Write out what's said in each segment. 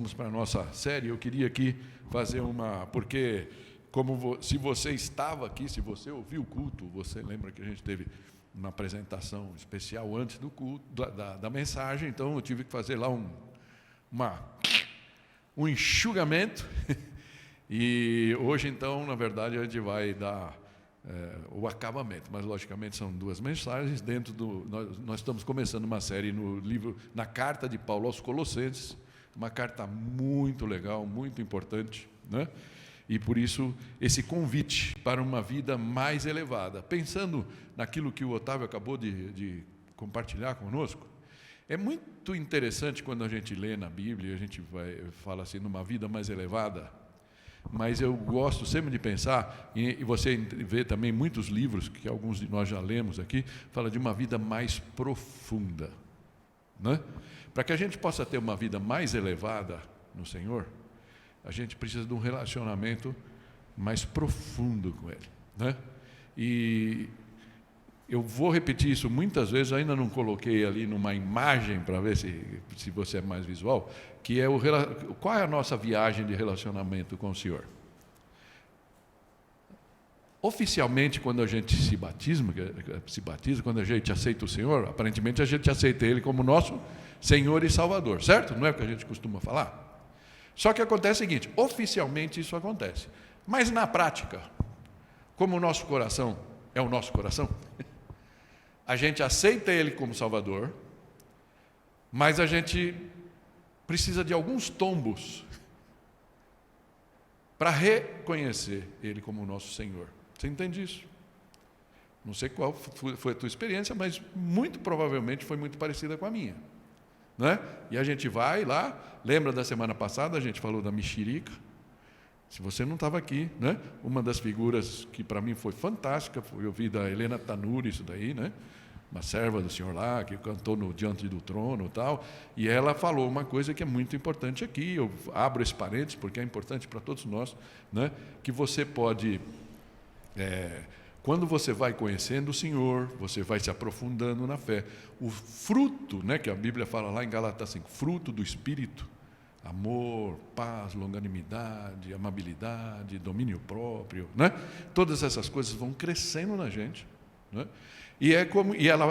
vamos para a nossa série. Eu queria aqui fazer porque se você estava aqui, se você ouviu o culto, você lembra que a gente teve uma apresentação especial antes do culto, da mensagem, então eu tive que fazer lá um enxugamento, e hoje então, na verdade, a gente vai dar o acabamento, mas logicamente são 2 mensagens nós estamos começando uma série na carta de Paulo aos Colossenses, uma carta muito legal, muito importante, né? E por isso esse convite para uma vida mais elevada, pensando naquilo que o Otávio acabou de compartilhar conosco. É muito interessante quando a gente lê na Bíblia, a gente fala assim, numa vida mais elevada, mas eu gosto sempre de pensar, e você vê também muitos livros, que alguns de nós já lemos aqui, fala de uma vida mais profunda, né? Para que a gente possa ter uma vida mais elevada no Senhor, a gente precisa de um relacionamento mais profundo com Ele, né? E eu vou repetir isso muitas vezes, ainda não coloquei ali numa imagem para ver se você é mais visual, que é qual é a nossa viagem de relacionamento com o Senhor. Oficialmente, quando a gente se batiza, quando a gente aceita o Senhor, aparentemente a gente aceita Ele como nosso Senhor e Salvador, certo? Não é o que a gente costuma falar? Só que acontece o seguinte, oficialmente isso acontece, mas na prática, como o nosso coração é o nosso coração, a gente aceita Ele como Salvador, mas a gente precisa de alguns tombos para reconhecer Ele como o nosso Senhor. Você entende isso? Não sei qual foi a tua experiência, mas muito provavelmente foi muito parecida com a minha, né? E a gente vai lá, lembra da semana passada, a gente falou da mexerica. Se você não estava aqui, né? Uma das figuras que para mim foi fantástica, eu vi da Helena Tanuri, isso daí, né? Uma serva do Senhor lá, que cantou diante do trono e tal, e ela falou uma coisa que é muito importante aqui, eu abro esse parênteses porque é importante para todos nós, né? Que você pode, quando você vai conhecendo o Senhor, você vai se aprofundando na fé, o fruto, né, que a Bíblia fala lá em Gálatas 5, fruto do Espírito, amor, paz, longanimidade, amabilidade, domínio próprio, né? Todas essas coisas vão crescendo na gente, né?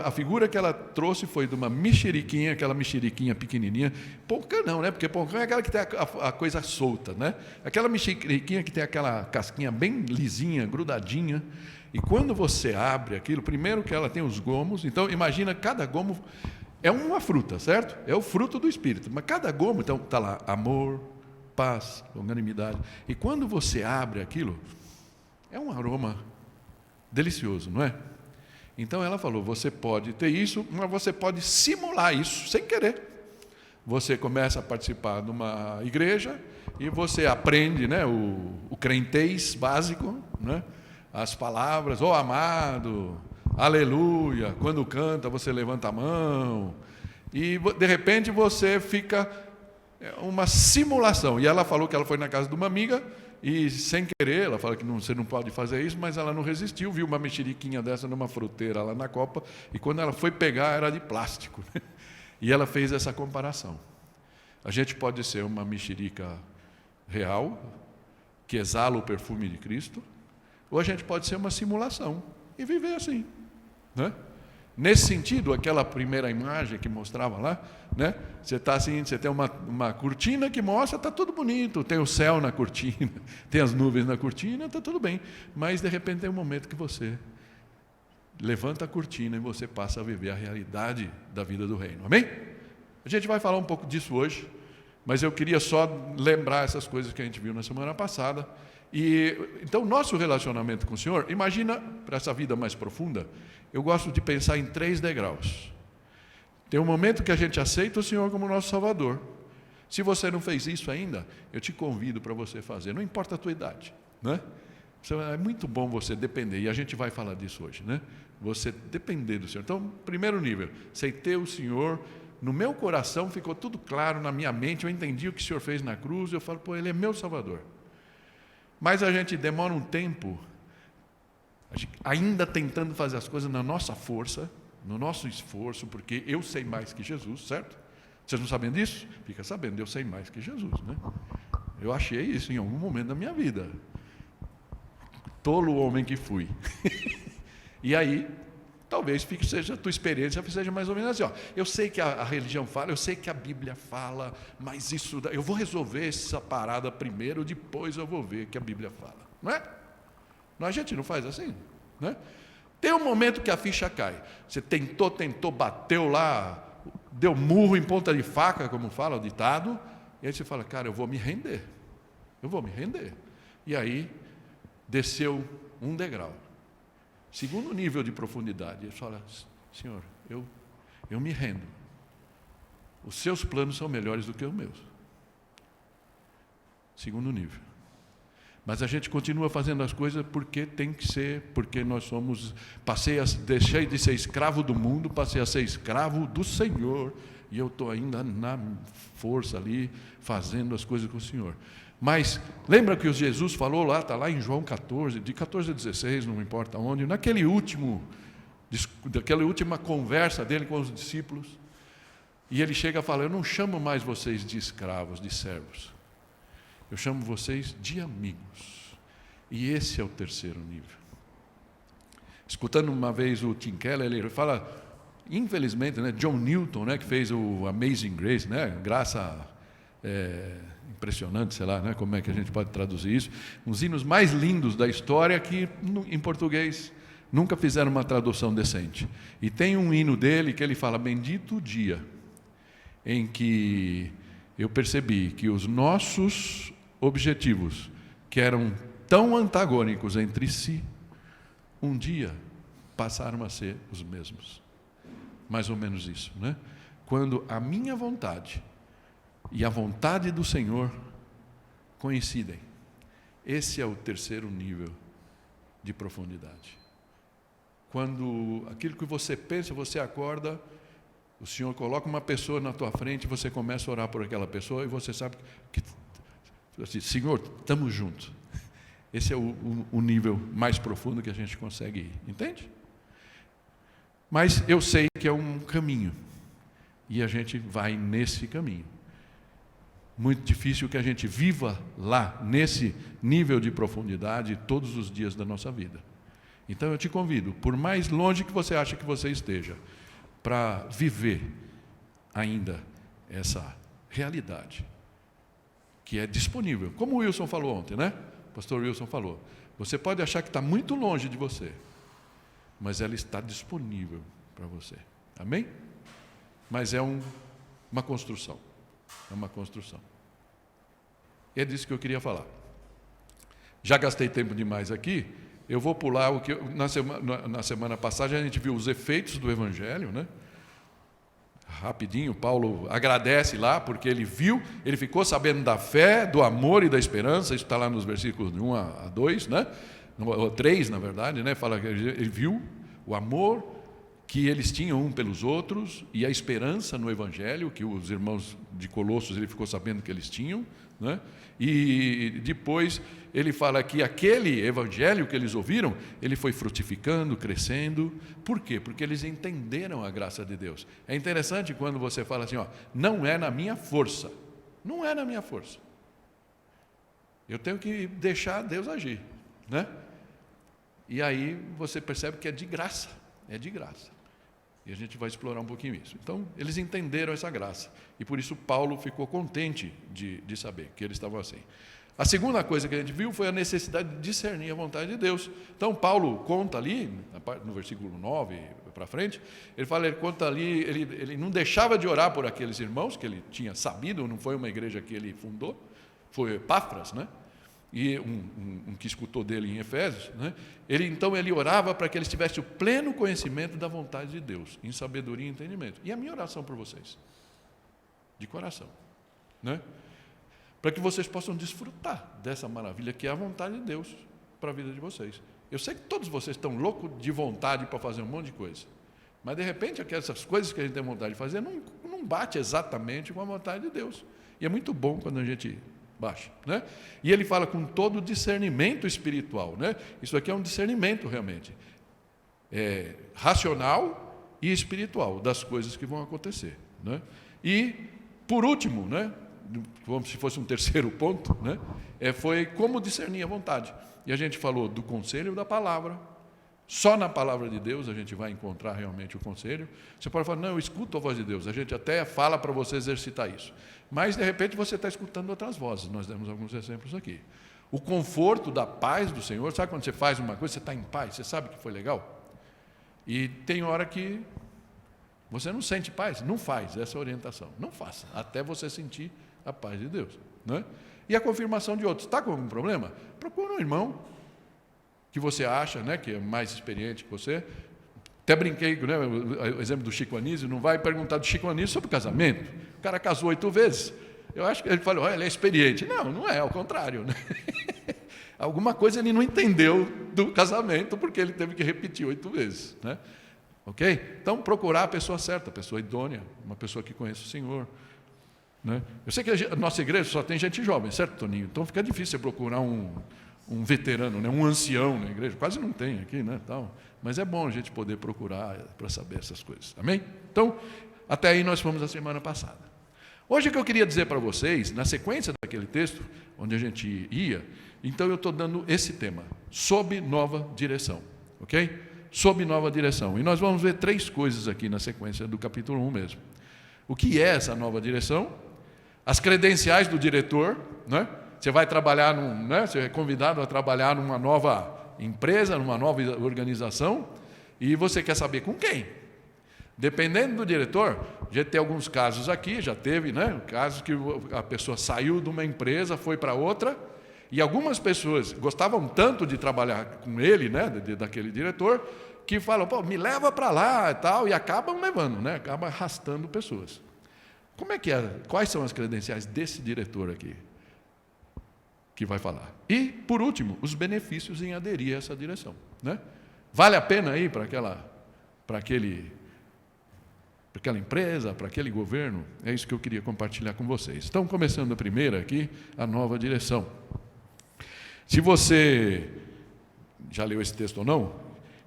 A figura que ela trouxe foi de uma mexeriquinha, aquela mexeriquinha pequenininha, pocã não, né? Porque pocã é aquela que tem a coisa solta, né? Aquela mexeriquinha que tem aquela casquinha bem lisinha, grudadinha, e quando você abre aquilo, primeiro que ela tem os gomos, então imagina cada gomo é uma fruta, certo? É o fruto do Espírito, mas cada gomo, então está lá, amor, paz, longanimidade, e quando você abre aquilo, é um aroma delicioso, não é? Então ela falou, você pode ter isso, mas você pode simular isso sem querer. Você começa a participar de uma igreja e você aprende, né, o crentez básico, né, as palavras, ó amado, aleluia, quando canta você levanta a mão, e de repente você fica uma simulação. E ela falou que ela foi na casa de uma amiga, e sem querer, ela fala que você não pode fazer isso, mas ela não resistiu, viu uma mexeriquinha dessa numa fruteira lá na copa, e quando ela foi pegar era de plástico, né? E ela fez essa comparação. A gente pode ser uma mexerica real, que exala o perfume de Cristo, ou a gente pode ser uma simulação e viver assim, né? Nesse sentido, aquela primeira imagem que mostrava lá, né? Você está assim, você tem uma cortina que mostra, está tudo bonito, tem o céu na cortina, tem as nuvens na cortina, está tudo bem, mas de repente tem um momento que você levanta a cortina e você passa a viver a realidade da vida do reino, amém? A gente vai falar um pouco disso hoje, mas eu queria só lembrar essas coisas que a gente viu na semana passada. E então, nosso relacionamento com o Senhor, imagina, para essa vida mais profunda, eu gosto de pensar em 3 degraus. Tem um momento que a gente aceita o Senhor como nosso Salvador. Se você não fez isso ainda, eu te convido para você fazer, não importa a tua idade, né? É muito bom você depender, e a gente vai falar disso hoje, né? Você depender do Senhor. Então, primeiro nível, aceitei o Senhor, no meu coração ficou tudo claro, na minha mente, eu entendi o que o Senhor fez na cruz, eu falo, Ele é meu Salvador. Mas a gente demora um tempo, ainda tentando fazer as coisas na nossa força, no nosso esforço, porque eu sei mais que Jesus, certo? Vocês não sabem disso? Fica sabendo, eu sei mais que Jesus, né? Eu achei isso em algum momento da minha vida. Tolo homem que fui. E aí, talvez seja a tua experiência, seja mais ou menos assim, ó. Eu sei que a religião fala, eu sei que a Bíblia fala, mas eu vou resolver essa parada primeiro, depois eu vou ver o que a Bíblia fala. Não é? A gente não faz assim, né? Tem um momento que a ficha cai. Você tentou, bateu lá, deu murro em ponta de faca, como fala o ditado, e aí você fala, cara, eu vou me render. E aí, desceu um degrau. Segundo nível de profundidade. Ele fala, Senhor, eu me rendo. Os seus planos são melhores do que os meus. Segundo nível. Mas a gente continua fazendo as coisas porque tem que ser, porque nós somos, deixei de ser escravo do mundo, passei a ser escravo do Senhor, e eu estou ainda na força ali, fazendo as coisas com o Senhor. Mas, lembra que o Jesus falou lá, está lá em João 14, de 14 a 16, não importa onde, daquela última conversa dele com os discípulos, e ele chega a falar, eu não chamo mais vocês de escravos, de servos, eu chamo vocês de amigos. E esse é o terceiro nível. Escutando uma vez o Tim Keller, ele fala, infelizmente, né, John Newton, né, que fez o Amazing Grace, né, graça impressionante, sei lá, né, como é que a gente pode traduzir isso, uns hinos mais lindos da história que, em português, nunca fizeram uma tradução decente. E tem um hino dele que ele fala, bendito o dia em que eu percebi que os nossos objetivos, que eram tão antagônicos entre si, um dia passaram a ser os mesmos. Mais ou menos isso, né? Quando a minha vontade e a vontade do Senhor coincidem. Esse é o terceiro nível de profundidade. Quando aquilo que você pensa, você acorda, o Senhor coloca uma pessoa na tua frente, você começa a orar por aquela pessoa e você sabe que assim, Senhor, estamos juntos. Esse é o nível mais profundo que a gente consegue ir, entende? Mas eu sei que é um caminho, e a gente vai nesse caminho. Muito difícil que a gente viva lá, nesse nível de profundidade, todos os dias da nossa vida. Então eu te convido, por mais longe que você ache que você esteja, para viver ainda essa realidade que é disponível. Como o Wilson falou ontem, né? O pastor Wilson falou. Você pode achar que está muito longe de você, mas ela está disponível para você. Amém? Mas é uma construção. É uma construção. E é disso que eu queria falar. Já gastei tempo demais aqui, eu vou pular o que na semana passada a gente viu os efeitos do Evangelho, né? Rapidinho, Paulo agradece lá, porque ele viu, ele ficou sabendo da fé, do amor e da esperança, isso está lá nos versículos de 1 a 2, né? 3, na verdade, né? Fala que ele viu o amor que eles tinham um pelos outros e a esperança no Evangelho, que os irmãos de Colossos, ele ficou sabendo que eles tinham, né? E depois ele fala que aquele Evangelho que eles ouviram, ele foi frutificando, crescendo. Por quê? Porque eles entenderam a graça de Deus. É interessante quando você fala assim, ó, não é na minha força. Não é na minha força. Eu tenho que deixar Deus agir, né? E aí você percebe que é de graça. É de graça. E a gente vai explorar um pouquinho isso. Então, eles entenderam essa graça. E por isso Paulo ficou contente de saber que eles estavam assim. A segunda coisa que a gente viu foi a necessidade de discernir a vontade de Deus. Então, Paulo conta ali, no versículo 9 para frente, ele conta ali, ele não deixava de orar por aqueles irmãos que ele tinha sabido, não foi uma igreja que ele fundou, foi Epáfras, né? E um que escutou dele em Efésios, né? Então ele orava para que eles tivessem o pleno conhecimento da vontade de Deus, em sabedoria e entendimento. E a minha oração por vocês, de coração, né? Para que vocês possam desfrutar dessa maravilha que é a vontade de Deus para a vida de vocês. Eu sei que todos vocês estão loucos de vontade para fazer um monte de coisa, mas de repente essas coisas que a gente tem vontade de fazer não bate exatamente com a vontade de Deus. E é muito bom quando a gente baixa, né? E ele fala com todo o discernimento espiritual, né? Isso aqui é um discernimento realmente racional e espiritual das coisas que vão acontecer, né? E por último, né, como se fosse um terceiro ponto, né, foi como discernir a vontade. E a gente falou do conselho da palavra. Só na palavra de Deus a gente vai encontrar realmente o conselho. Você pode falar, não, eu escuto a voz de Deus. A gente até fala para você exercitar isso. Mas, de repente, você está escutando outras vozes. Nós demos alguns exemplos aqui. O conforto da paz do Senhor. Sabe quando você faz uma coisa, você está em paz, você sabe que foi legal? E tem hora que você não sente paz. Não faz essa orientação. Não faça, até você sentir a paz de Deus. Né? E a confirmação de outros. Está com algum problema? Procura um irmão que você acha, né, que é mais experiente que você. Até brinquei, né, o exemplo do Chico Anísio, não vai perguntar do Chico Anísio sobre casamento. O cara casou 8 vezes. Eu acho que ele falou, ele é experiente. Não, não é, ao contrário. Né? Alguma coisa ele não entendeu do casamento, porque ele teve que repetir 8 vezes. Né? Ok? Então, procurar a pessoa certa, a pessoa idônea, uma pessoa que conhece o Senhor. Né? Eu sei que a nossa igreja só tem gente jovem, certo, Toninho? Então fica difícil você procurar um veterano, né? Um ancião na igreja, quase não tem aqui, né? Tal. Mas é bom a gente poder procurar para saber essas coisas, amém? Então, até aí nós fomos a semana passada. Hoje o que eu queria dizer para vocês, na sequência daquele texto, onde a gente ia, então eu estou dando esse tema, sob nova direção, ok? Sob nova direção. E nós vamos ver 3 coisas aqui na sequência do capítulo 1 mesmo. O que é essa nova direção? As credenciais do diretor, né? Você vai trabalhar, né? Você é convidado a trabalhar numa nova empresa, numa nova organização, e você quer saber com quem? Dependendo do diretor, já tem alguns casos aqui, já teve, né? Casos que a pessoa saiu de uma empresa, foi para outra, e algumas pessoas gostavam tanto de trabalhar com ele, né? Daquele diretor, que falam, pô, me leva para lá e tal, e acabam levando, né? Acaba arrastando pessoas. Como é que é? Quais são as credenciais desse diretor aqui? Que vai falar. E, por último, os benefícios em aderir a essa direção. Né? Vale a pena ir para aquela empresa, para aquele governo? É isso que eu queria compartilhar com vocês. Então, começando a primeira aqui, a nova direção. Se você já leu esse texto ou não,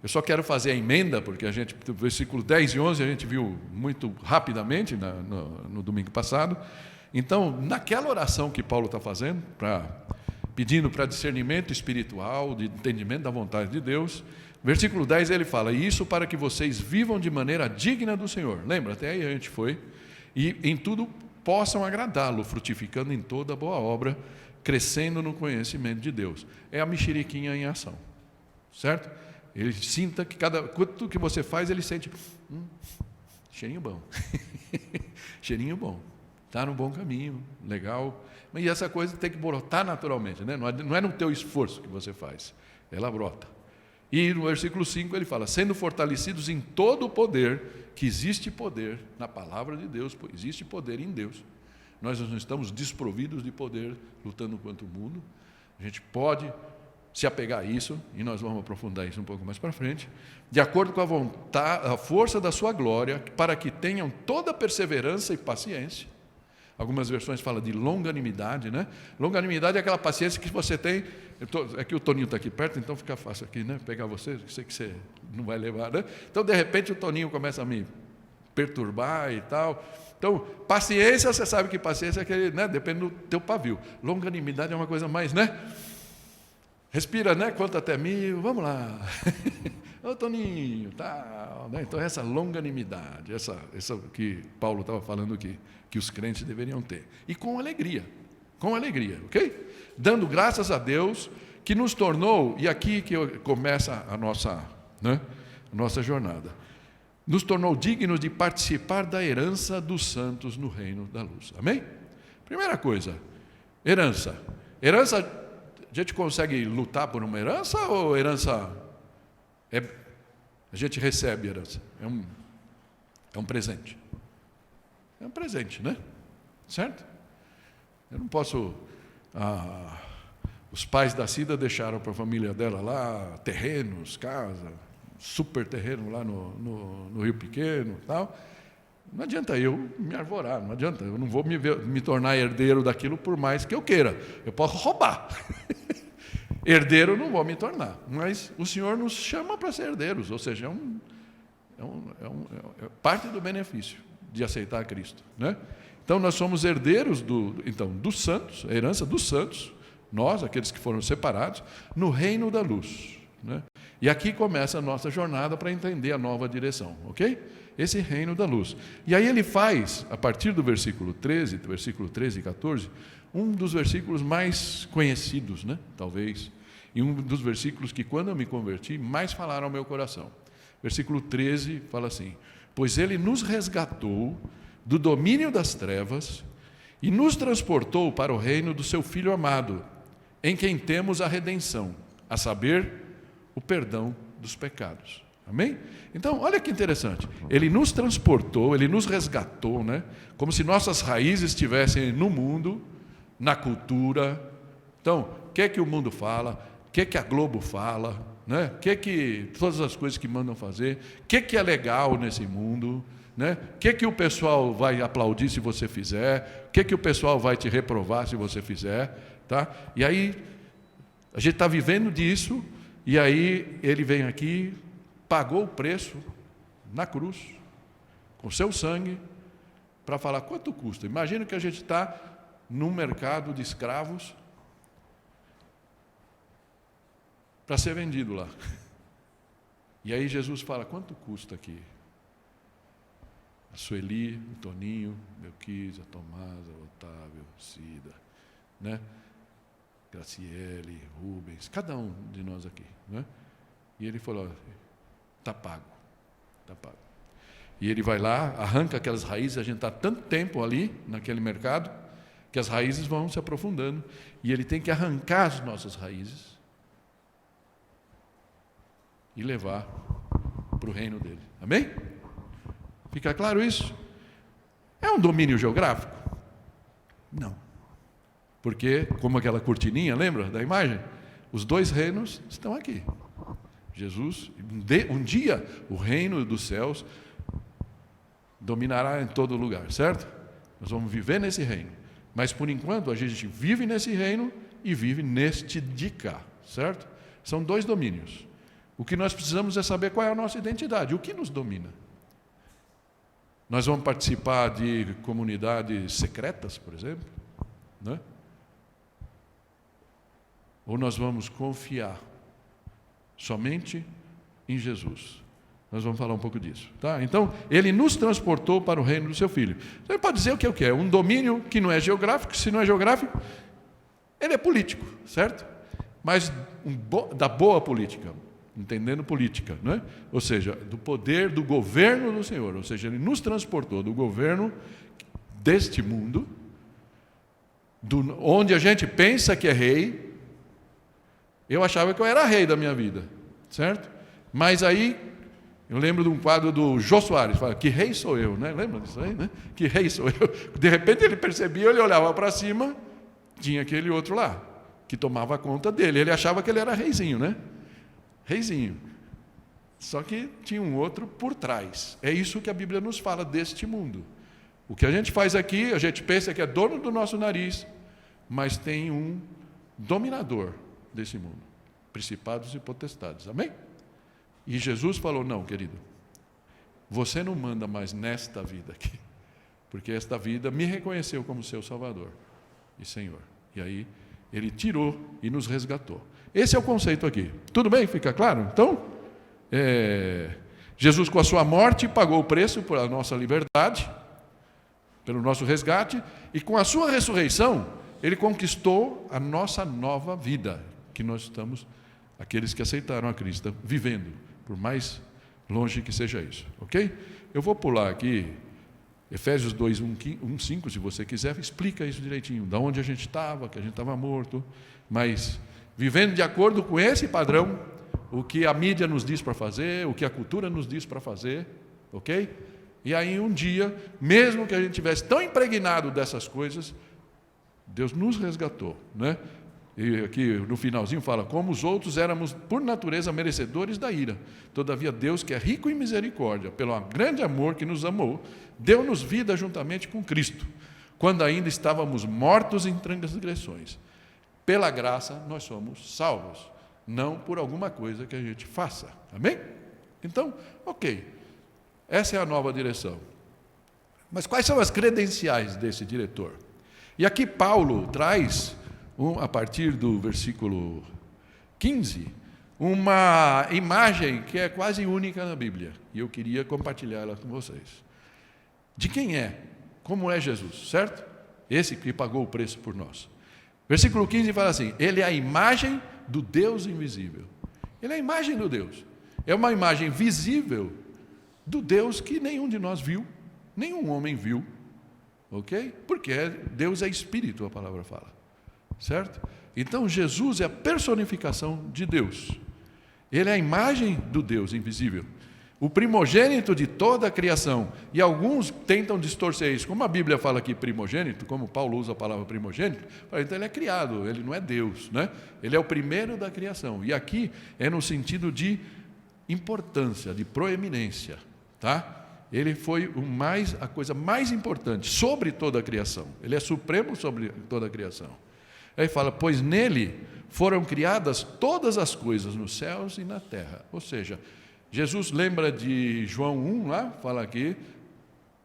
eu só quero fazer a emenda, porque versículo 10 e 11 a gente viu muito rapidamente no domingo passado. Então, naquela oração que Paulo está fazendo, pedindo para discernimento espiritual, de entendimento da vontade de Deus, versículo 10 ele fala, isso para que vocês vivam de maneira digna do Senhor. Lembra, até aí a gente foi. E em tudo possam agradá-lo, frutificando em toda boa obra, crescendo no conhecimento de Deus. É a mexeriquinha em ação, certo? Ele sinta que tudo que você faz, ele sente, cheirinho bom, cheirinho bom. Está no bom caminho, legal. E essa coisa tem que brotar naturalmente, né? Não é no teu esforço que você faz, ela brota. E no versículo 5 ele fala, sendo fortalecidos em todo o poder, que existe poder na palavra de Deus, existe poder em Deus. Nós não estamos desprovidos de poder lutando contra o mundo. A gente pode se apegar a isso, e nós vamos aprofundar isso um pouco mais para frente, de acordo com a vontade, a força da sua glória, para que tenham toda perseverança e paciência. Algumas versões falam de longanimidade, né? Longanimidade é aquela paciência que você tem. É que o Toninho está aqui perto, então fica fácil aqui, né? Pegar você, sei que você não vai levar, né? Então, de repente, o Toninho começa a me perturbar e tal. Então, paciência, você sabe que paciência é aquele, né? Depende do teu pavio. Longanimidade é uma coisa mais, né? Respira, né? Conta até 1000, vamos lá. Ô Toninho, tal, né? Então, essa longanimidade, essa que Paulo estava falando aqui, que os crentes deveriam ter. E com alegria, ok? Dando graças a Deus que nos tornou, e aqui que começa a nossa jornada, nos tornou dignos de participar da herança dos santos no reino da luz. Amém? Primeira coisa, herança. Herança, a gente consegue lutar por uma herança ou herança a gente recebe herança? É um presente. É um presente, né? Certo? Eu não posso... os pais da Cida deixaram para a família dela lá terrenos, casa, super terreno lá no Rio Pequeno e tal. Não adianta eu me arvorar, não adianta. Eu não vou me tornar herdeiro daquilo por mais que eu queira. Eu posso roubar. Herdeiro eu não vou me tornar. Mas o Senhor nos chama para ser herdeiros, ou seja, é parte do benefício de aceitar Cristo, né? Então, nós somos herdeiros dos santos, a herança dos santos, nós, aqueles que foram separados, no reino da luz, né? E aqui começa a nossa jornada para entender a nova direção, ok? Esse reino da luz. E aí ele faz, a partir do versículo 13 e 14, um dos versículos mais conhecidos, né? Talvez, e um dos versículos que, quando eu me converti, mais falaram ao meu coração. Versículo 13 fala assim: pois ele nos resgatou do domínio das trevas e nos transportou para o reino do seu Filho amado, em quem temos a redenção, a saber, o perdão dos pecados. Amém? Então, olha que interessante. Ele nos transportou, ele nos resgatou, né? Como se nossas raízes estivessem no mundo, na cultura. Então, o que o mundo fala? O que a Globo fala? Né? Todas as coisas que mandam fazer? O que é legal nesse mundo? Né? O que o pessoal vai aplaudir se você fizer? O que o pessoal vai te reprovar se você fizer? Tá? E aí, a gente está vivendo disso, e aí ele vem aqui, pagou o preço na cruz, com seu sangue, para falar quanto custa. Imagina que a gente está num mercado de escravos para ser vendido lá. E aí Jesus fala, quanto custa aqui? A Sueli, o Toninho, Melquisa, a Tomasa, o Otávio, Cida, né? Graciele, Rubens, cada um de nós aqui, né? E ele falou, está pago, está pago. E ele vai lá, arranca aquelas raízes, a gente está tanto tempo ali, naquele mercado, que as raízes vão se aprofundando, e ele tem que arrancar as nossas raízes e levar para o reino dele. Amém? Fica claro isso? É um domínio geográfico? Não. Porque, como aquela cortininha, lembra da imagem? Os dois reinos estão aqui. Jesus, um dia, o reino dos céus dominará em todo lugar, certo? Nós vamos viver nesse reino. Mas, por enquanto, a gente vive nesse reino e vive neste de cá, certo? São dois domínios. O que nós precisamos é saber qual é a nossa identidade, o que nos domina. Nós vamos participar de comunidades secretas, por exemplo, né? Ou nós vamos confiar somente em Jesus? Nós vamos falar um pouco disso, tá? Então, ele nos transportou para o reino do seu Filho. Você pode dizer o que é o que é? Um domínio que não é geográfico. Se não é geográfico, ele é político, certo? Mas da boa política, entendendo política, não é? Ou seja, do poder do governo do Senhor. Ou seja, ele nos transportou do governo deste mundo, onde a gente pensa que é rei. Eu achava que eu era rei da minha vida, certo? Mas aí, eu lembro de um quadro do Jô Soares, fala, que rei sou eu, né? Lembra disso aí, né? Que rei sou eu. De repente ele percebia, ele olhava para cima, tinha aquele outro lá, que tomava conta dele. Ele achava que ele era reizinho, né? Reizinho. Só que tinha um outro por trás. É isso que a Bíblia nos fala deste mundo. O que a gente faz aqui, a gente pensa que é dono do nosso nariz, mas tem um dominador desse mundo, principados e potestades, amém? E Jesus falou, não, querido, você não manda mais nesta vida aqui, porque esta vida me reconheceu como seu Salvador e Senhor. E aí, ele tirou e nos resgatou. Esse é o conceito aqui. Tudo bem? Fica claro? Então, Jesus com a sua morte pagou o preço por a nossa liberdade, pelo nosso resgate, e com a sua ressurreição, ele conquistou a nossa nova vida, que nós estamos, aqueles que aceitaram a Cristo, vivendo, por mais longe que seja isso, ok? Eu vou pular aqui, Efésios 2, 1, 5, se você quiser, explica isso direitinho, da onde a gente estava, que a gente estava morto, mas vivendo de acordo com esse padrão, o que a mídia nos diz para fazer, o que a cultura nos diz para fazer, ok? E aí um dia, mesmo que a gente estivesse tão impregnado dessas coisas, Deus nos resgatou, né? E aqui no finalzinho fala, como os outros éramos por natureza merecedores da ira. Todavia Deus, que é rico em misericórdia, pelo grande amor que nos amou, deu-nos vida juntamente com Cristo, quando ainda estávamos mortos em transgressões. Pela graça nós somos salvos, não por alguma coisa que a gente faça. Amém? Então, ok. Essa é a nova direção. Mas quais são as credenciais desse diretor? E aqui Paulo traz, a partir do versículo 15, uma imagem que é quase única na Bíblia. E eu queria compartilhá-la com vocês. De quem é? Como é Jesus, certo? Esse que pagou o preço por nós. Versículo 15 fala assim: ele é a imagem do Deus invisível. Ele é a imagem do Deus. É uma imagem visível do Deus que nenhum de nós viu, nenhum homem viu, ok? Porque Deus é espírito, a palavra fala, certo? Então Jesus é a personificação de Deus. Ele é a imagem do Deus invisível, o primogênito de toda a criação. E alguns tentam distorcer isso. Como a Bíblia fala aqui primogênito, como Paulo usa a palavra primogênito, então ele é criado, ele não é Deus, né? Ele é o primeiro da criação. E aqui é no sentido de importância, de proeminência, tá? Ele foi a coisa mais importante sobre toda a criação. Ele é supremo sobre toda a criação. Aí fala: pois nele foram criadas todas as coisas nos céus e na terra. Ou seja, Jesus lembra de João 1 lá, fala aqui,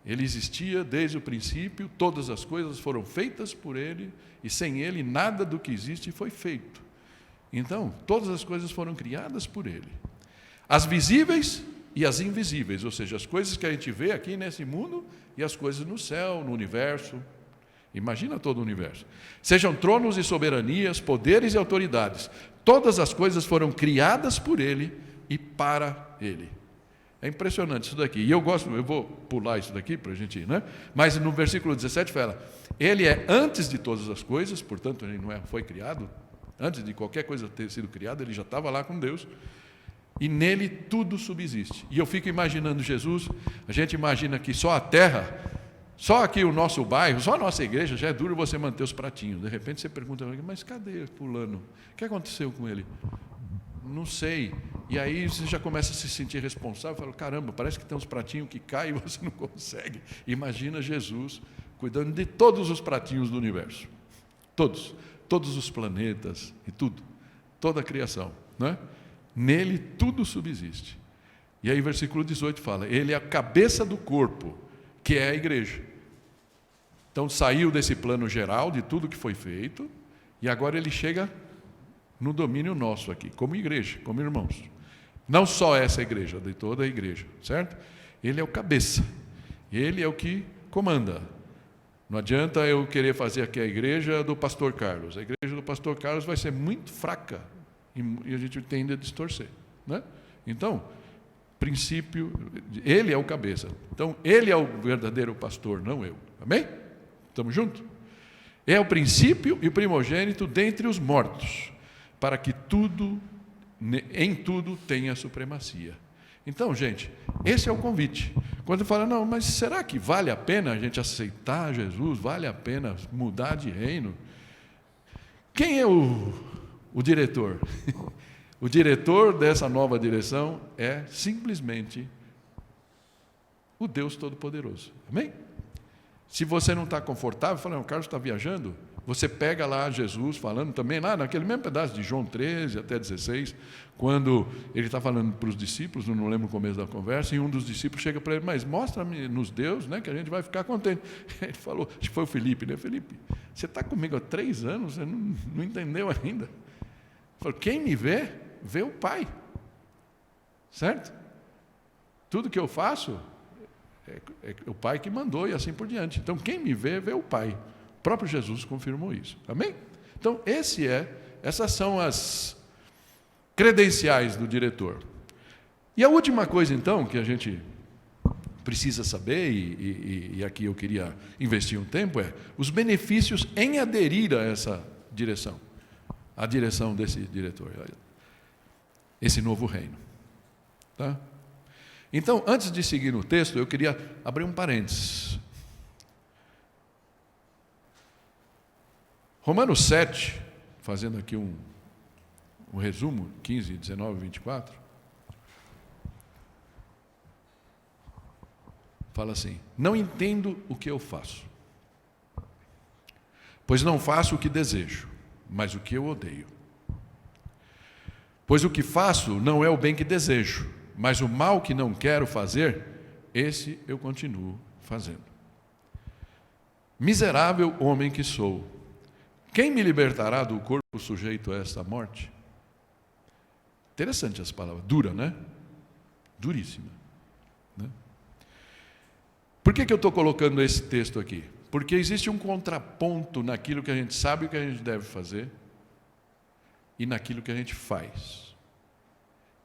ele existia desde o princípio, todas as coisas foram feitas por ele, e sem ele nada do que existe foi feito. Então, todas as coisas foram criadas por ele. As visíveis e as invisíveis, ou seja, as coisas que a gente vê aqui nesse mundo e as coisas no céu, no universo. Imagina todo o universo. Sejam tronos e soberanias, poderes e autoridades. Todas as coisas foram criadas por ele e para ele. É impressionante isso daqui. E eu vou pular isso daqui para a gente ir, né? Mas no versículo 17 fala: ele é antes de todas as coisas, portanto ele não foi criado, antes de qualquer coisa ter sido criada, ele já estava lá com Deus. E nele tudo subsiste. E eu fico imaginando Jesus, a gente imagina que só a terra, só aqui o nosso bairro, só a nossa igreja, já é duro você manter os pratinhos. De repente você pergunta: mas cadê fulano? O que aconteceu com ele? Não sei. E aí você já começa a se sentir responsável, fala: caramba, parece que tem uns pratinhos que caem e você não consegue. Imagina Jesus cuidando de todos os pratinhos do universo. Todos os planetas e tudo, toda a criação, né? Nele tudo subsiste. E aí versículo 18 fala: ele é a cabeça do corpo, que é a igreja. Então saiu desse plano geral de tudo que foi feito, e agora ele chega no domínio nosso aqui, como igreja, como irmãos. Não só essa igreja, de toda a igreja, certo? Ele é o cabeça, ele é o que comanda. Não adianta eu querer fazer aqui a igreja do pastor Carlos. A igreja do pastor Carlos vai ser muito fraca, e a gente tende a distorcer, né? Então, princípio, ele é o cabeça. Então, ele é o verdadeiro pastor, não eu. Amém? Estamos juntos? É o princípio e o primogênito dentre os mortos, para que em tudo tenha supremacia. Então, gente, esse é o convite. Quando fala: não, mas será que vale a pena a gente aceitar Jesus? Vale a pena mudar de reino? Quem é o diretor? O diretor dessa nova direção é simplesmente o Deus Todo-Poderoso. Amém? Se você não está confortável, fala: o Carlos está viajando, você pega lá Jesus falando também, lá naquele mesmo pedaço de João 13 até 16, quando ele está falando para os discípulos, não lembro o começo da conversa, e um dos discípulos chega para ele: mas mostra-nos Deus, né, que a gente vai ficar contente. Ele falou, acho que foi o Felipe, né? Felipe, você está comigo há 3 anos, você não entendeu ainda. Ele falou: quem me vê, vê o Pai. Certo? Tudo que eu faço é o Pai que mandou e assim por diante. Então, quem me vê, vê o Pai. O próprio Jesus confirmou isso. Amém? Então, essas são as credenciais do diretor. E a última coisa, então, que a gente precisa saber, e aqui eu queria investir um tempo, é os benefícios em aderir a essa direção, a direção desse diretor, esse novo reino. Tá? Então, antes de seguir no texto, eu queria abrir um parênteses. Romanos 7, fazendo aqui um resumo, 15, 19 e 24, fala assim: não entendo o que eu faço, pois não faço o que desejo, mas o que eu odeio. Pois o que faço não é o bem que desejo, mas o mal que não quero fazer, esse eu continuo fazendo. Miserável homem que sou, quem me libertará do corpo sujeito a esta morte? Interessante essa palavra, dura, né? Duríssima. Né? Por que eu estou colocando esse texto aqui? Porque existe um contraponto naquilo que a gente sabe que a gente deve fazer e naquilo que a gente faz.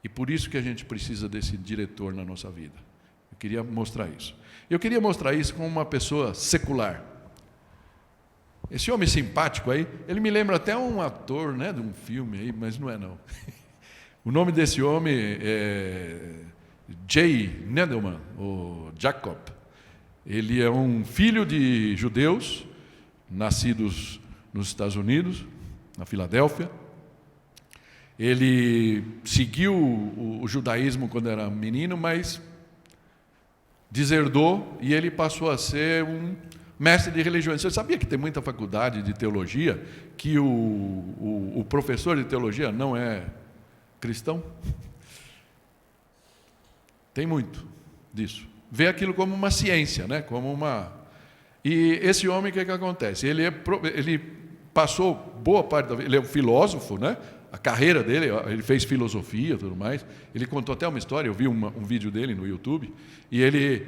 E por isso que a gente precisa desse diretor na nossa vida. Eu queria mostrar isso. Eu queria mostrar isso com uma pessoa secular. Esse homem simpático aí, ele me lembra até um ator, né, de um filme aí, mas não é não. O nome desse homem é Jay Nedelman, ou Jacob. Ele é um filho de judeus, nascidos nos Estados Unidos, na Filadélfia. Ele seguiu o judaísmo quando era menino, mas deserdou e ele passou a ser um mestre de religiões. Você sabia que tem muita faculdade de teologia que o professor de teologia não é cristão? Tem muito disso. Vê aquilo como uma ciência, né? Como uma... E esse homem, o que acontece? Ele passou boa parte da vida... Ele é um filósofo, né? A carreira dele, ele fez filosofia e tudo mais. Ele contou até uma história, eu vi um vídeo dele no YouTube, e ele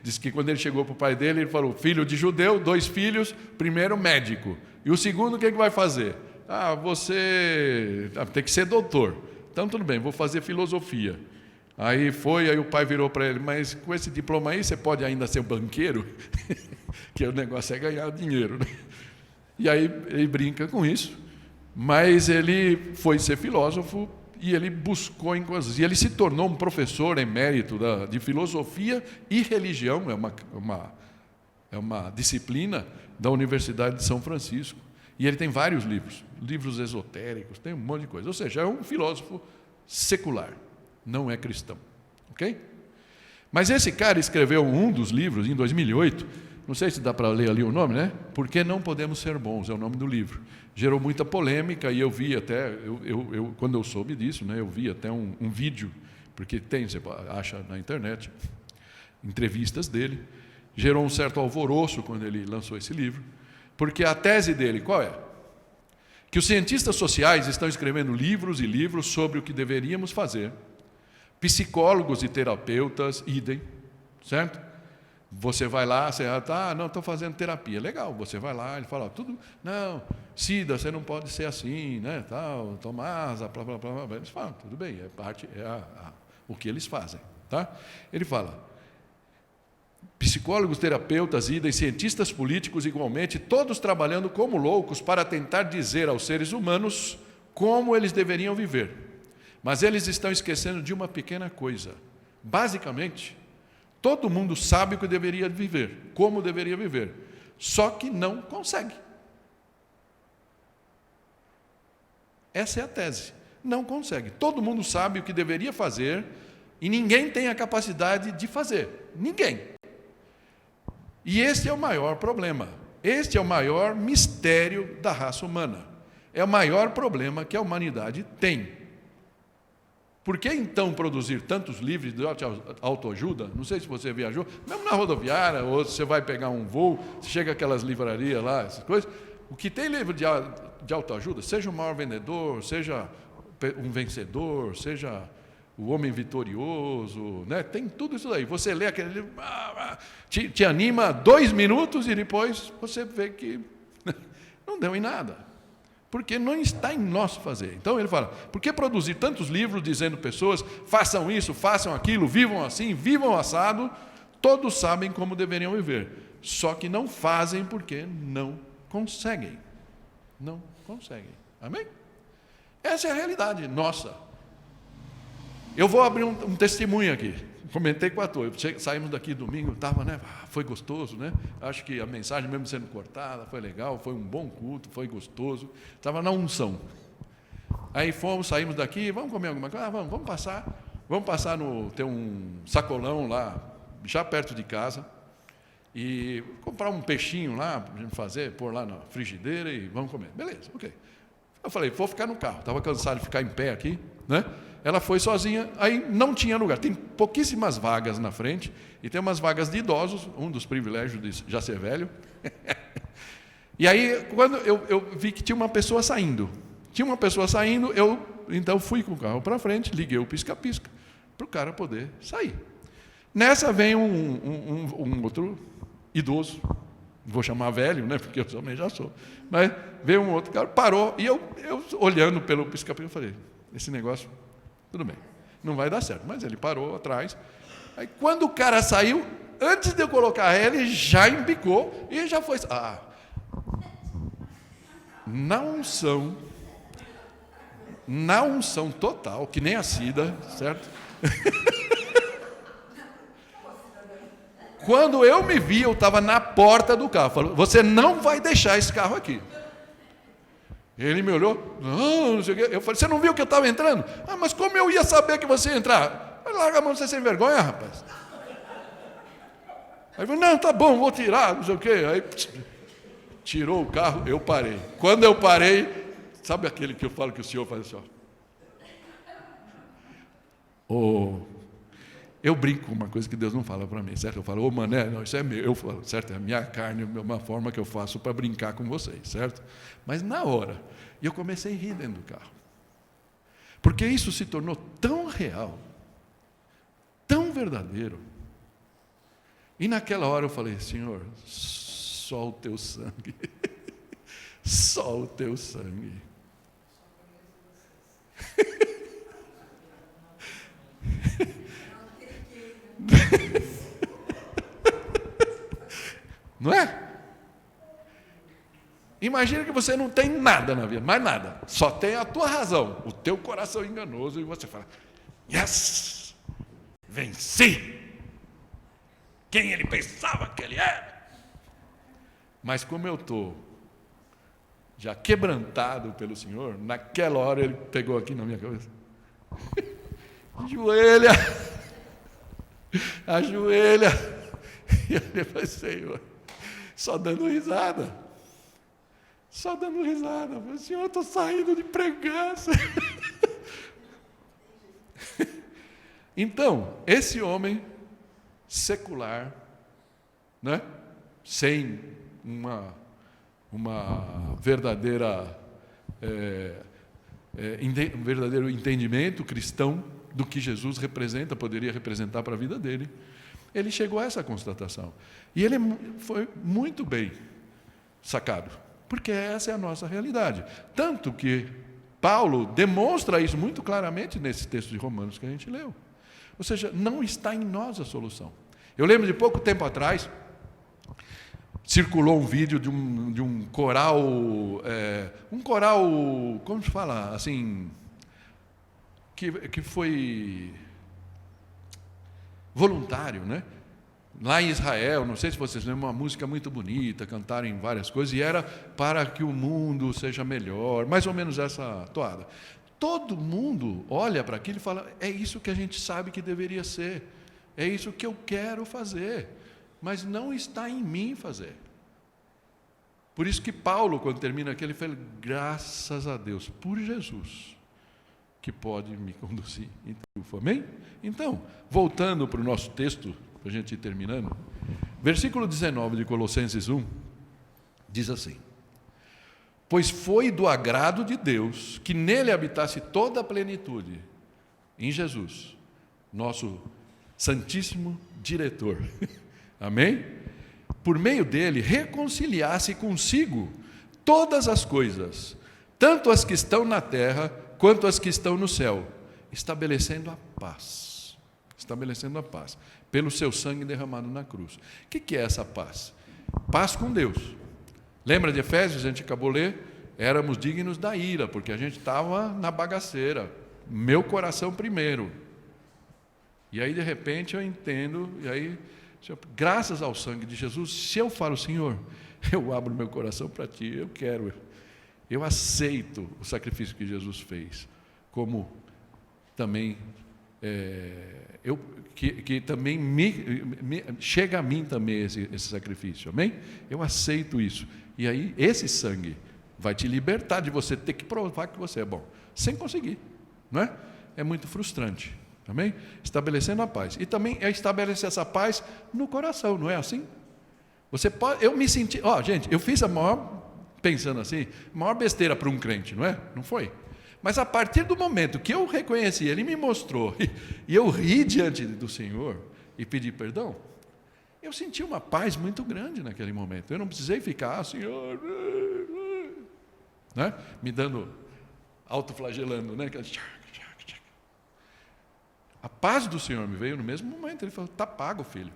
disse que quando ele chegou para o pai dele, ele falou, filho de judeu, 2 filhos, primeiro médico. E o segundo, o que vai fazer? Você tem que ser doutor. Então, tudo bem, vou fazer filosofia. Aí o pai virou para ele, mas com esse diploma aí, você pode ainda ser um banqueiro? Que o negócio é ganhar dinheiro, né? E aí ele brinca com isso. Mas ele foi ser filósofo e ele buscou em coisas. E ele se tornou um professor emérito de filosofia e religião, é uma disciplina da Universidade de São Francisco. E ele tem vários livros esotéricos, tem um monte de coisa. Ou seja, é um filósofo secular, não é cristão. Ok? Mas esse cara escreveu um dos livros em 2008, não sei se dá para ler ali o nome, né? Por que não podemos ser bons, é o nome do livro. Gerou muita polêmica e eu vi até, quando eu soube disso, né, eu vi até um vídeo, porque você acha na internet, entrevistas dele. Gerou um certo alvoroço quando ele lançou esse livro, porque a tese dele, qual é? Que os cientistas sociais estão escrevendo livros e livros sobre o que deveríamos fazer, psicólogos e terapeutas, idem, certo? Você vai lá, você não, estou fazendo terapia, legal, você vai lá, ele fala, Cida, você não pode ser assim, né, tal, Tomasa, blá, blá, blá, blá. Eles falam, tudo bem, o que eles fazem, tá? Ele fala, psicólogos, terapeutas, idem, cientistas políticos igualmente, todos trabalhando como loucos para tentar dizer aos seres humanos como eles deveriam viver. Mas eles estão esquecendo de uma pequena coisa. Basicamente, todo mundo sabe o que deveria viver, como deveria viver, só que não consegue. Essa é a tese. Não consegue. Todo mundo sabe o que deveria fazer e ninguém tem a capacidade de fazer. Ninguém. E este é o maior problema. Este é o maior mistério da raça humana. É o maior problema que a humanidade tem. Por que então produzir tantos livros de autoajuda? Não sei se você viajou, mesmo na rodoviária, ou se você vai pegar um voo, você chega àquelas livrarias lá, essas coisas. O que tem livro de autoajuda, seja o maior vendedor, seja um vencedor, seja o homem vitorioso, né? Tem tudo isso daí. Você lê aquele livro, te anima 2 minutos e depois você vê que não deu em nada. Porque não está em nós fazer. Então ele fala, por que produzir tantos livros dizendo pessoas, façam isso, façam aquilo, vivam assim, vivam assado, todos sabem como deveriam viver, só que não fazem porque não conseguem. Não conseguem. Amém? Essa é a realidade nossa. Eu vou abrir um testemunho aqui. Comentei com a tua. Saímos daqui domingo, foi gostoso, né? Acho que a mensagem, mesmo sendo cortada, foi legal, foi um bom culto, foi gostoso. Estava na unção. Aí saímos daqui, vamos comer alguma coisa? Vamos passar. Vamos passar tem um sacolão lá, já perto de casa, e comprar um peixinho lá, para a gente fazer, pôr lá na frigideira e vamos comer. Beleza, ok. Eu falei, vou ficar no carro. Estava cansado de ficar em pé aqui, né? ela foi sozinha, aí não tinha lugar. Tem pouquíssimas vagas na frente, e tem umas vagas de idosos, um dos privilégios de já ser velho. E aí, quando eu vi que tinha uma pessoa saindo, eu então fui com o carro para frente, liguei o pisca-pisca, para o cara poder sair. Nessa vem um outro idoso, vou chamar velho, né, porque eu também já sou, mas veio um outro cara, parou, e eu olhando pelo pisca-pisca, falei, esse negócio, tudo bem, não vai dar certo. Mas ele parou atrás, aí quando o cara saiu, antes de eu colocar ele já embicou, e já foi, na unção total, que nem a Cida, certo? Quando eu me vi, eu estava na porta do carro. Falou, você não vai deixar esse carro aqui. Ele me olhou, não sei o quê. Eu falei, você não viu que eu estava entrando? Mas como eu ia saber que você ia entrar? Larga a mão, você sem vergonha, rapaz. Aí ele falou, não, tá bom, vou tirar, não sei o quê. Aí tirou o carro, eu parei. Quando eu parei, sabe aquele que eu falo que o senhor faz assim, eu brinco com uma coisa que Deus não fala para mim, certo? Eu falo, mané, não, isso é meu. Eu falo, certo? É a minha carne, é uma forma que eu faço para brincar com vocês, certo? Mas na hora, eu comecei a rir dentro do carro. Porque isso se tornou tão real, tão verdadeiro. E naquela hora eu falei, Senhor, só o teu sangue, só o teu sangue. Não é? Imagina que você não tem nada na vida, mais nada, só tem a tua razão, o teu coração enganoso, e você fala, yes, venci, quem ele pensava que ele era. Mas como eu estou já quebrantado pelo Senhor, naquela hora ele pegou aqui na minha cabeça, ajoelha, e eu falei, Senhor, só dando risada. Eu falei, Senhor, eu estou saindo de pregança. Então, esse homem secular, né, sem uma verdadeira, um verdadeiro entendimento cristão do que Jesus representa, poderia representar para a vida dele, ele chegou a essa constatação. E ele foi muito bem sacado, porque essa é a nossa realidade. Tanto que Paulo demonstra isso muito claramente nesse texto de Romanos que a gente leu. Ou seja, não está em nós a solução. Eu lembro de pouco tempo atrás, circulou um vídeo de um coral, como se fala, assim, que foi voluntário, né? Lá em Israel, não sei se vocês lembram, uma música muito bonita, cantaram em várias coisas, e era para que o mundo seja melhor, mais ou menos essa toada. Todo mundo olha para aquilo e fala, é isso que a gente sabe que deveria ser, é isso que eu quero fazer, mas não está em mim fazer. Por isso que Paulo, quando termina aqui, ele fala, graças a Deus, por Jesus, que pode me conduzir em triunfo. Amém? Então, voltando para o nosso texto, para a gente ir terminando, versículo 19 de Colossenses 1, diz assim, pois foi do agrado de Deus que nele habitasse toda a plenitude, em Jesus, nosso santíssimo diretor. Amém? Por meio dele, reconciliasse consigo todas as coisas, tanto as que estão na terra, quanto as que estão no céu, estabelecendo a paz, pelo seu sangue derramado na cruz. O que é essa paz? Paz com Deus. Lembra de Efésios, a gente acabou de ler? Éramos dignos da ira, porque a gente estava na bagaceira, meu coração primeiro. E aí, de repente, eu entendo, e aí, graças ao sangue de Jesus, se eu falo, Senhor, eu abro meu coração para Ti, eu quero, eu aceito o sacrifício que Jesus fez, como também, que também chega a mim também esse sacrifício, amém? Eu aceito isso, e aí esse sangue vai te libertar de você ter que provar que você é bom, sem conseguir, não é? é muito frustrante. Amém? Estabelecendo a paz. E também é estabelecer essa paz no coração, não é assim? Você pode, eu me senti, gente, eu fiz a maior, pensando assim, a maior besteira para um crente, não é? Não foi? Mas a partir do momento que eu reconheci, ele me mostrou, e eu ri diante do Senhor e pedi perdão, eu senti uma paz muito grande naquele momento. Eu não precisei ficar, Senhor, né? Me dando, autoflagelando, né? A paz do Senhor me veio no mesmo momento. Ele falou, está pago, filho.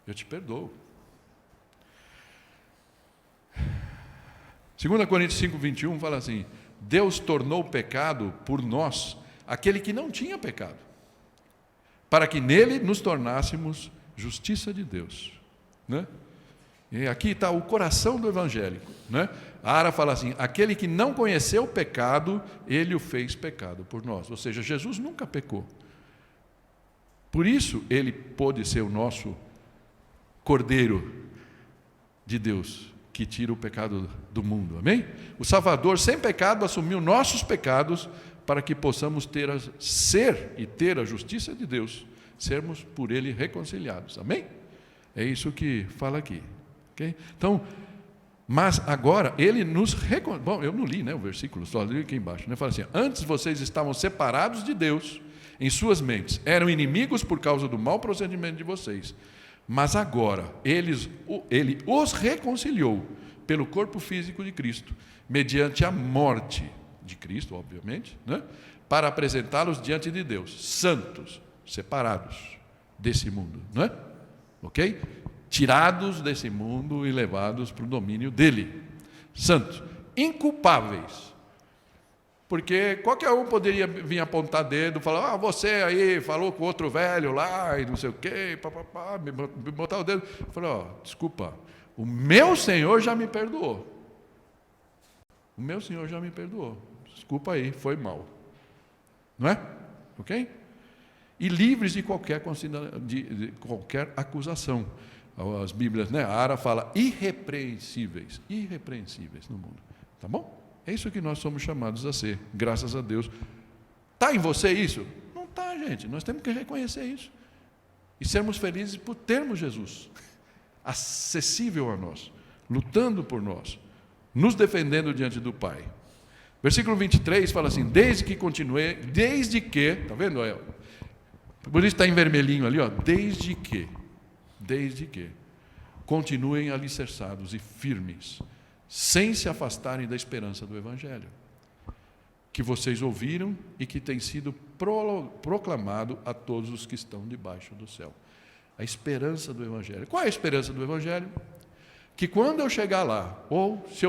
Eu te perdoo. 2 Coríntios 5:21 fala assim, Deus tornou pecado por nós aquele que não tinha pecado, para que nele nos tornássemos justiça de Deus. Né? E aqui está o coração do evangélico. Né? A Ara fala assim, aquele que não conheceu o pecado, ele o fez pecado por nós. Ou seja, Jesus nunca pecou. Por isso, ele pôde ser o nosso Cordeiro de Deus, que tira o pecado do mundo. Amém? O Salvador, sem pecado, assumiu nossos pecados para que possamos ter a justiça de Deus, sermos por ele reconciliados. Amém? É isso que fala aqui. Okay? Então, mas agora, ele nos reconcilia. Bom, eu não li, né, o versículo, só li aqui embaixo. Né? Fala assim, antes vocês estavam separados de Deus, em suas mentes, eram inimigos por causa do mau procedimento de vocês, mas agora ele os reconciliou pelo corpo físico de Cristo, mediante a morte de Cristo, obviamente, né? Para apresentá-los diante de Deus, santos, separados desse mundo, né? Ok? Tirados desse mundo e levados para o domínio dele, santos, inculpáveis. Porque qualquer um poderia vir apontar dedo, falar, você aí falou com outro velho lá, e não sei o quê, me botar o dedo. Eu falei, desculpa, o meu Senhor já me perdoou. O meu Senhor já me perdoou. Desculpa aí, foi mal. Não é? Ok? E livres de qualquer acusação. As Bíblias, né? A Ara fala irrepreensíveis no mundo. Tá bom? É isso que nós somos chamados a ser, graças a Deus. Está em você isso? Não está, gente. Nós temos que reconhecer isso. E sermos felizes por termos Jesus acessível a nós, lutando por nós, nos defendendo diante do Pai. Versículo 23 fala assim, desde que, está vendo? Por isso está em vermelhinho ali, desde que, continuem alicerçados e firmes, sem se afastarem da esperança do Evangelho, que vocês ouviram e que tem sido proclamado a todos os que estão debaixo do céu. A esperança do Evangelho. Qual é a esperança do Evangelho? Que quando eu chegar lá, ou se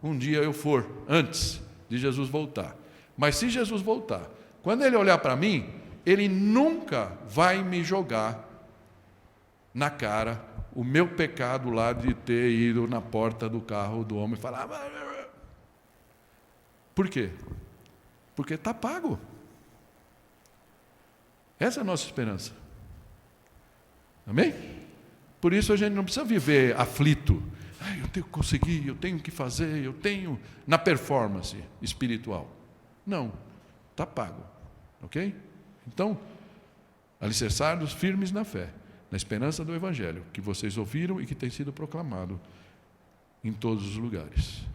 um dia eu for antes de Jesus voltar, mas se Jesus voltar, quando ele olhar para mim, ele nunca vai me jogar na cara o meu pecado lá de ter ido na porta do carro do homem e falar... Por quê? Porque está pago. Essa é a nossa esperança. Amém? Por isso a gente não precisa viver aflito. Eu tenho que conseguir, eu tenho que fazer, eu tenho... Na performance espiritual. Não, está pago. Ok? Então, alicerçados firmes na fé, na esperança do Evangelho, que vocês ouviram e que tem sido proclamado em todos os lugares.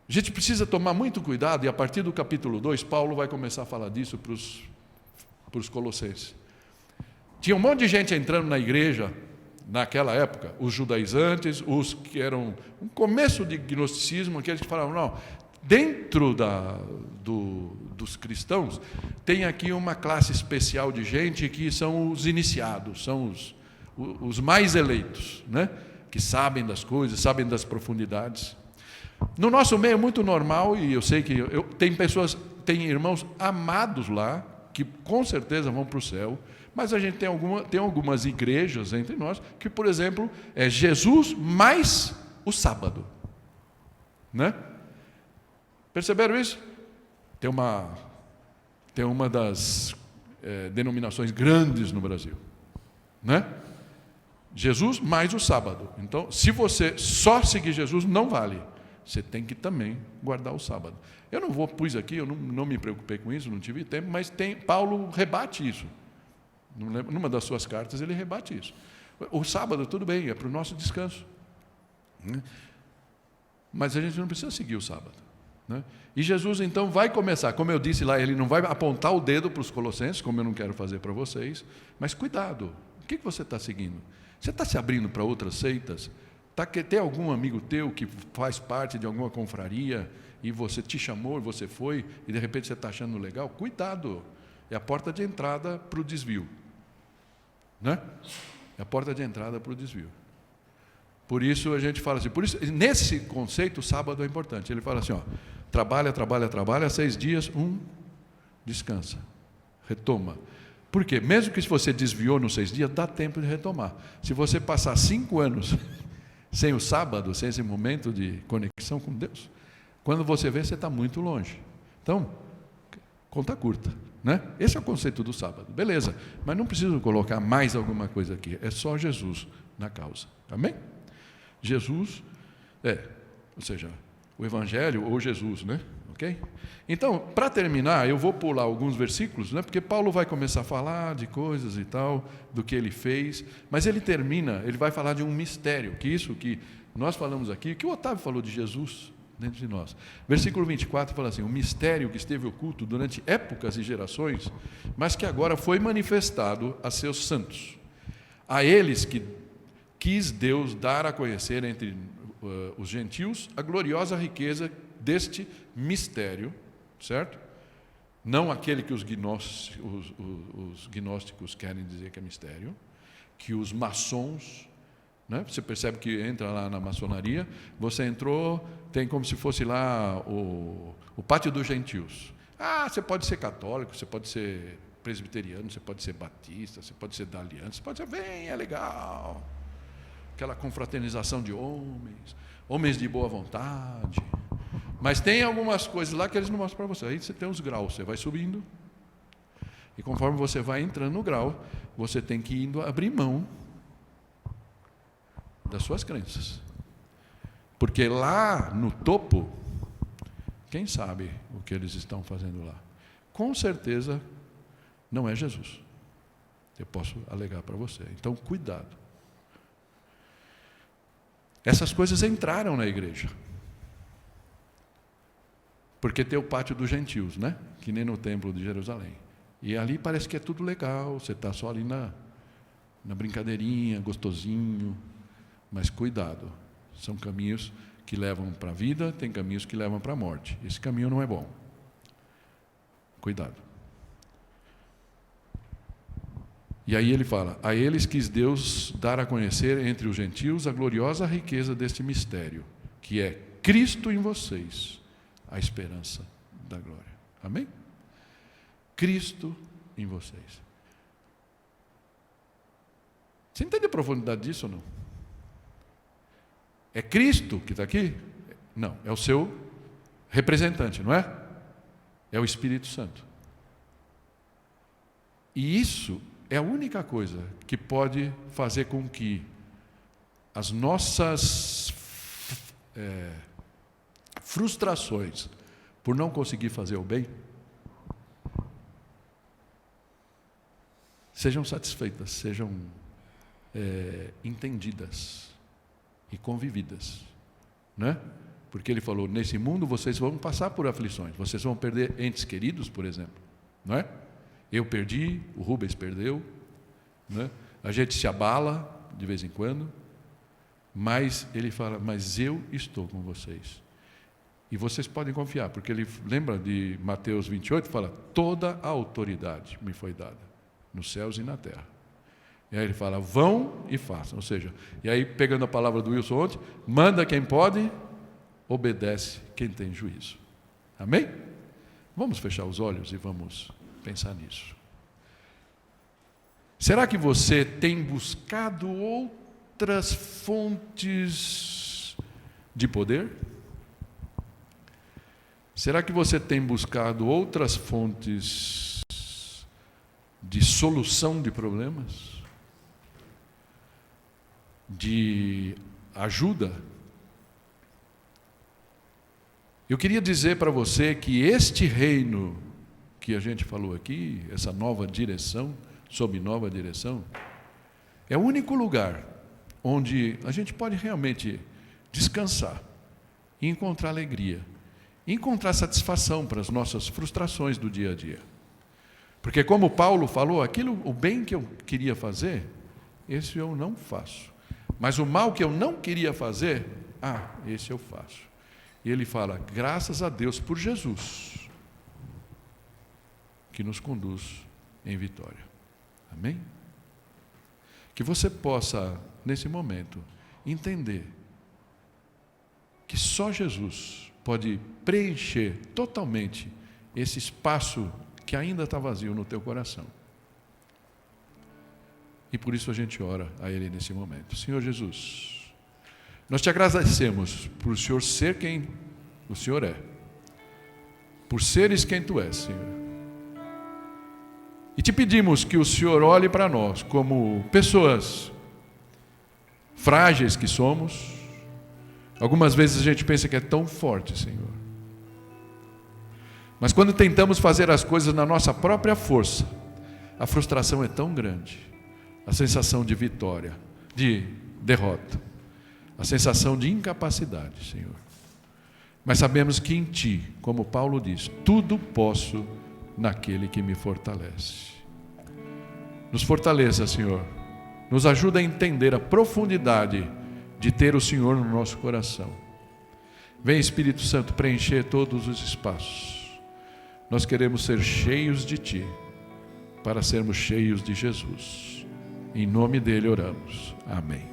A gente precisa tomar muito cuidado, e a partir do capítulo 2, Paulo vai começar a falar disso para os colossenses. Tinha um monte de gente entrando na igreja, naquela época, os judaizantes, os que eram um começo de gnosticismo, aqueles que falavam, não, dentro dos cristãos, tem aqui uma classe especial de gente que são os iniciados, são os mais eleitos, né? Que sabem das coisas, sabem das profundidades. No nosso meio é muito normal, e eu sei que tem irmãos amados lá, que com certeza vão para o céu, mas a gente tem algumas igrejas entre nós, que, por exemplo, é Jesus mais o sábado. Né? Perceberam isso? Tem uma das denominações grandes no Brasil. Né? Jesus mais o sábado. Então, se você só seguir Jesus, não vale. você tem que também guardar o sábado. Eu não pus aqui, eu não me preocupei com isso, não tive tempo, mas Paulo rebate isso. Numa das suas cartas ele rebate isso. O sábado, tudo bem, é para o nosso descanso. Mas a gente não precisa seguir o sábado. E Jesus então vai começar, como eu disse lá, ele não vai apontar o dedo para os colossenses, como eu não quero fazer para vocês, mas cuidado, o que você está seguindo? Você está se abrindo para outras seitas? Tem algum amigo teu que faz parte de alguma confraria e você te chamou e você foi e de repente você está achando legal? Cuidado, é a porta de entrada para o desvio. É a porta de entrada para o desvio. Por isso a gente fala assim, nesse conceito o sábado é importante. Ele fala assim, trabalha, 6 dias, descansa, retoma. Por quê? Mesmo que se você desviou nos 6 dias, dá tempo de retomar. Se você passar 5 anos sem o sábado, sem esse momento de conexão com Deus, quando você vê, você está muito longe. Então, conta curta. Esse é o conceito do sábado. Beleza, mas não preciso colocar mais alguma coisa aqui. É só Jesus na causa. Amém? Jesus, ou seja, o Evangelho ou Jesus, ok? Então, para terminar, eu vou pular alguns versículos, porque Paulo vai começar a falar de coisas e tal, do que ele fez, mas ele termina, ele vai falar de um mistério, que isso que nós falamos aqui, que o Otávio falou de Jesus dentro de nós. Versículo 24 fala assim, um mistério que esteve oculto durante épocas e gerações, mas que agora foi manifestado a seus santos, a eles que quis Deus dar a conhecer entre os gentios a gloriosa riqueza deste mistério, certo? Não aquele que os gnósticos querem dizer que é mistério, que os maçons, você percebe que entra lá na maçonaria, você entrou, tem como se fosse lá o pátio dos gentios. Você pode ser católico, você pode ser presbiteriano, você pode ser batista, você pode ser da aliança, você pode ser, é legal. Aquela confraternização de homens de boa vontade. Mas tem algumas coisas lá que eles não mostram para você. Aí você tem os graus, você vai subindo. E conforme você vai entrando no grau, você tem que ir indo abrir mão das suas crenças. Porque lá no topo, quem sabe o que eles estão fazendo lá? Com certeza não é Jesus. Eu posso alegar para você. Então, cuidado. Essas coisas entraram na igreja. Porque tem o pátio dos gentios, que nem no templo de Jerusalém. E ali parece que é tudo legal, você está só ali na brincadeirinha, gostosinho. Mas cuidado, são caminhos que levam para a vida, tem caminhos que levam para a morte. Esse caminho não é bom. Cuidado. E aí ele fala, a eles quis Deus dar a conhecer entre os gentios a gloriosa riqueza deste mistério, que é Cristo em vocês, a esperança da glória. Amém? Cristo em vocês. Você entende a profundidade disso ou não? É Cristo que está aqui? Não, é o seu representante, não é? É o Espírito Santo. E isso é a única coisa que pode fazer com que as nossas frustrações por não conseguir fazer o bem sejam satisfeitas, sejam entendidas e convividas, Porque ele falou, nesse mundo vocês vão passar por aflições, vocês vão perder entes queridos, por exemplo, não é? Eu perdi, o Rubens perdeu, a gente se abala de vez em quando, mas ele fala, mas eu estou com vocês. E vocês podem confiar, porque ele lembra de Mateus 28, fala, toda a autoridade me foi dada, nos céus e na terra. E aí ele fala, vão e façam, ou seja, e aí pegando a palavra do Wilson ontem, manda quem pode, obedece quem tem juízo. Amém? Vamos fechar os olhos e vamos pensar nisso. Será que você tem buscado outras fontes de poder? Será que você tem buscado outras fontes de solução de problemas? De ajuda? Eu queria dizer para você que este reino que a gente falou aqui, essa nova direção, sob nova direção, é o único lugar onde a gente pode realmente descansar e encontrar alegria, e encontrar satisfação para as nossas frustrações do dia a dia. Porque como Paulo falou, o bem que eu queria fazer, esse eu não faço. Mas o mal que eu não queria fazer, esse eu faço. E ele fala, graças a Deus por Jesus, que nos conduz em vitória. Amém? Que você possa, nesse momento, entender que só Jesus pode preencher totalmente esse espaço que ainda está vazio no teu coração. E por isso a gente ora a Ele nesse momento. Senhor Jesus, nós te agradecemos por o Senhor ser quem o Senhor é, por seres quem Tu és, Senhor. E te pedimos que o Senhor olhe para nós como pessoas frágeis que somos. Algumas vezes a gente pensa que é tão forte, Senhor. Mas quando tentamos fazer as coisas na nossa própria força, a frustração é tão grande, a sensação de vitória, de derrota, a sensação de incapacidade, Senhor. Mas sabemos que em Ti, como Paulo diz, tudo posso naquele que me fortalece. Nos fortaleça, Senhor. Nos ajuda a entender a profundidade de ter o Senhor no nosso coração. Vem, Espírito Santo, preencher todos os espaços. Nós queremos ser cheios de Ti, para sermos cheios de Jesus. Em nome dele oramos. Amém.